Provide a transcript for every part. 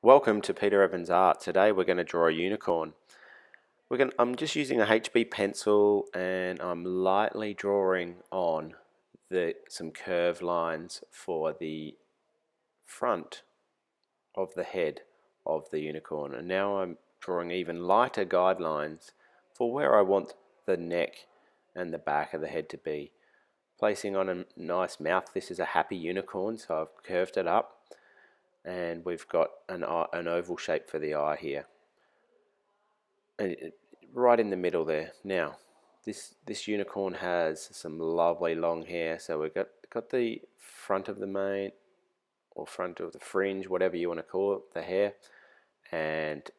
Welcome to Peter Evans Art. Today we're going to draw a unicorn. I'm just using a HB pencil and I'm lightly drawing on some curved lines for the front of the head of the unicorn. And now I'm drawing even lighter guidelines for where I want the neck and the back of the head to be. Placing on a nice mouth. This is a happy unicorn, so I've curved it up. And we've got an oval shape for the eye here, and right in the middle there. Now, this unicorn has some lovely long hair. So we've got the front of the mane, or front of the fringe, whatever you want to call it, the hair, and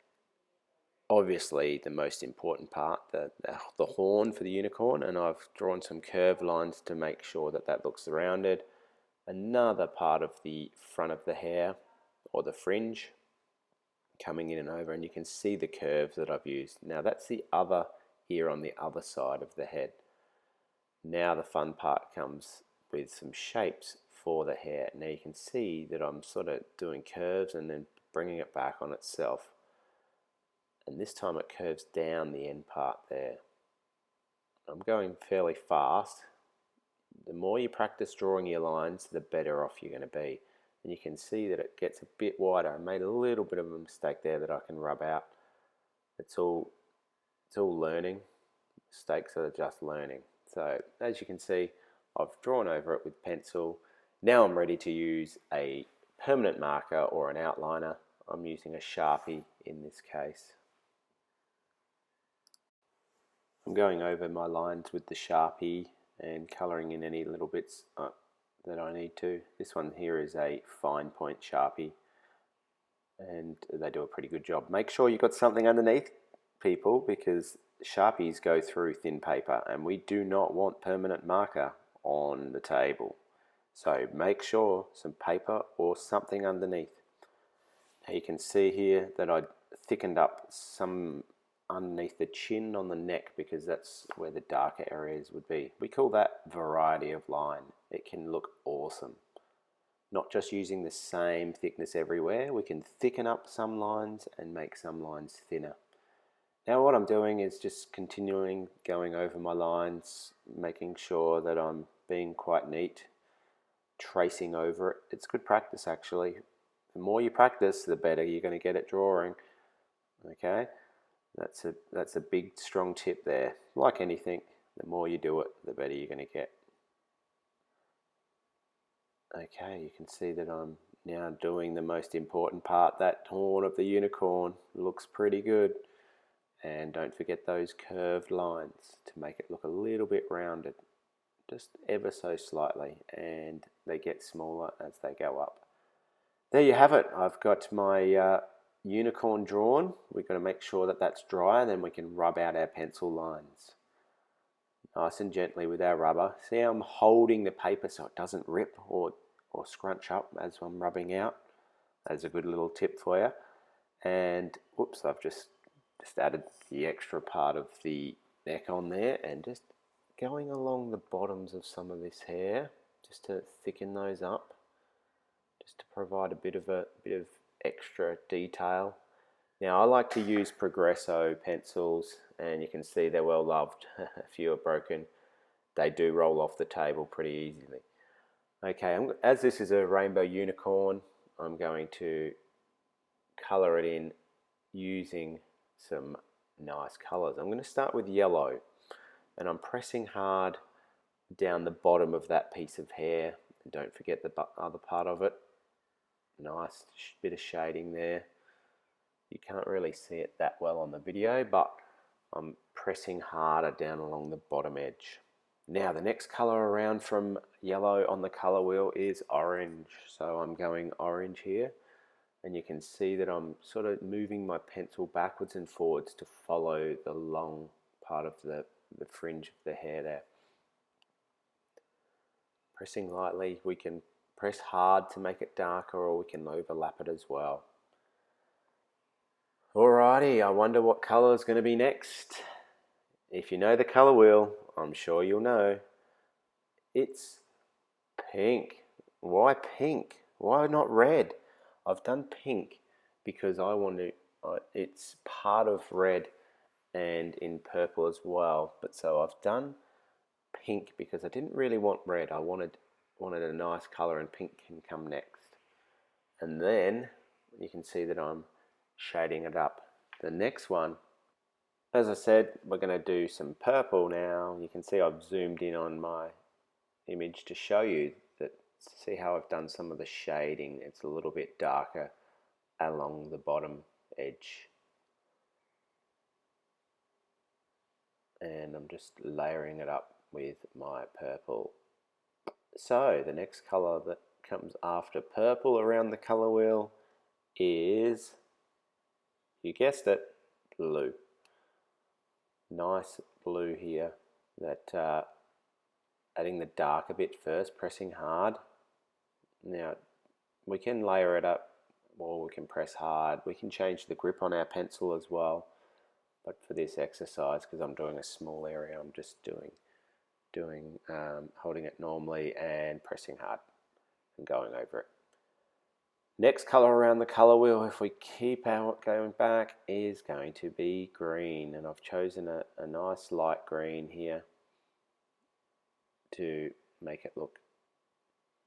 obviously the most important part, the horn for the unicorn. And I've drawn some curved lines to make sure that looks rounded. Another part of the front of the hair, or the fringe, coming in and over, and you can see the curves that I've used. Now that's the other ear on the other side of the head. Now the fun part comes with some shapes for the hair. Now you can see that I'm sort of doing curves and then bringing it back on itself, and this time it curves down the end part there. I'm going fairly fast. The more you practice drawing your lines, the better off you're going to be. And you can see that it gets a bit wider. I made a little bit of a mistake there that I can rub out. It's all learning. Mistakes are just learning. So as you can see, I've drawn over it with pencil. Now I'm ready to use a permanent marker or an outliner. I'm using a Sharpie in this case. I'm going over my lines with the Sharpie and colouring in any little bits that I need to. This one here is a fine point Sharpie, and they do a pretty good job. Make sure you've got something underneath, people, because Sharpies go through thin paper and we do not want permanent marker on the table. So make sure some paper or something underneath. Now you can see here that I thickened up some underneath the chin on the neck, because that's where the darker areas would be. We call that variety of line. It can look awesome. Not just using the same thickness everywhere, we can thicken up some lines and make some lines thinner. Now what I'm doing is just continuing going over my lines, making sure that I'm being quite neat, tracing over it. It's good practice actually. The more you practice, the better you're going to get at drawing. Okay? That's a big strong tip there. Like anything, the more you do it, the better you're going to get. Okay, you can see that I'm now doing the most important part. That horn of the unicorn looks pretty good. And don't forget those curved lines to make it look a little bit rounded, just ever so slightly, and they get smaller as they go up. There you have it. I've got my unicorn drawn. We've got to make sure that that's dry, and then we can rub out our pencil lines nice and gently with our rubber. See how I'm holding the paper so it doesn't rip or scrunch up as I'm rubbing out. That's a good little tip for you. And whoops, I've just added the extra part of the neck on there, and just going along the bottoms of some of this hair just to thicken those up, just to provide a bit of extra detail. Now I like to use Progresso pencils, and you can see they're well loved. A few are broken. They do roll off the table pretty easily. Okay, as this is a rainbow unicorn, I'm going to colour it in using some nice colours. I'm going to start with yellow, and I'm pressing hard down the bottom of that piece of hair. And don't forget the other part of it. Nice bit of shading there. You can't really see it that well on the video, but I'm pressing harder down along the bottom edge. Now the next colour around from yellow on the colour wheel is orange. So I'm going orange here, and you can see that I'm sort of moving my pencil backwards and forwards to follow the long part of the fringe of the hair there. Pressing lightly. We can press hard to make it darker, or we can overlap it as well. Alrighty, I wonder what colour is going to be next. If you know the colour wheel, I'm sure you'll know. It's pink. Why pink? Why not red? I've done pink because I want to, it's part of red and in purple as well. But so I've done pink because I didn't really want red. I wanted a nice color, and pink can come next. And then you can see that I'm shading it up. The next one, as I said, we're going to do some purple now. You can see I've zoomed in on my image to show you that. See how I've done some of the shading. It's a little bit darker along the bottom edge. And I'm just layering it up with my purple. So the next color that comes after purple around the color wheel is, you guessed it, blue. Nice blue here. That adding the dark a bit first, pressing hard. Now we can layer it up, or we can press hard. We can change the grip on our pencil as well. But for this exercise, because I'm doing a small area, I'm just holding it normally and pressing hard and going over it. Next color around the color wheel, if we keep going back, is going to be green, and I've chosen a nice light green here to make it look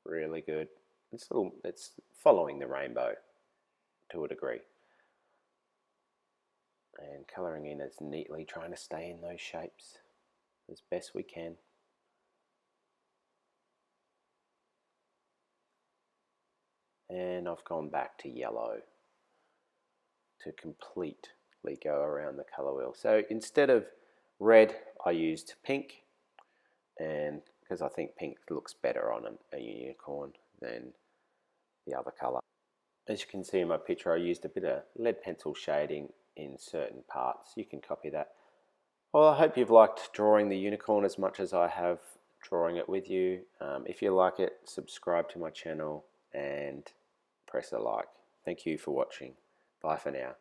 really good. It's following the rainbow to a degree, and coloring in as neatly, trying to stay in those shapes as best we can. And I've gone back to yellow to completely go around the color wheel. So instead of red, I used pink, and because I think pink looks better on a unicorn than the other color. As you can see in my picture, I used a bit of lead pencil shading in certain parts. You can copy that. Well, I hope you've liked drawing the unicorn as much as I have drawing it with you. If you like it, subscribe to my channel and press a like. Thank you for watching. Bye for now.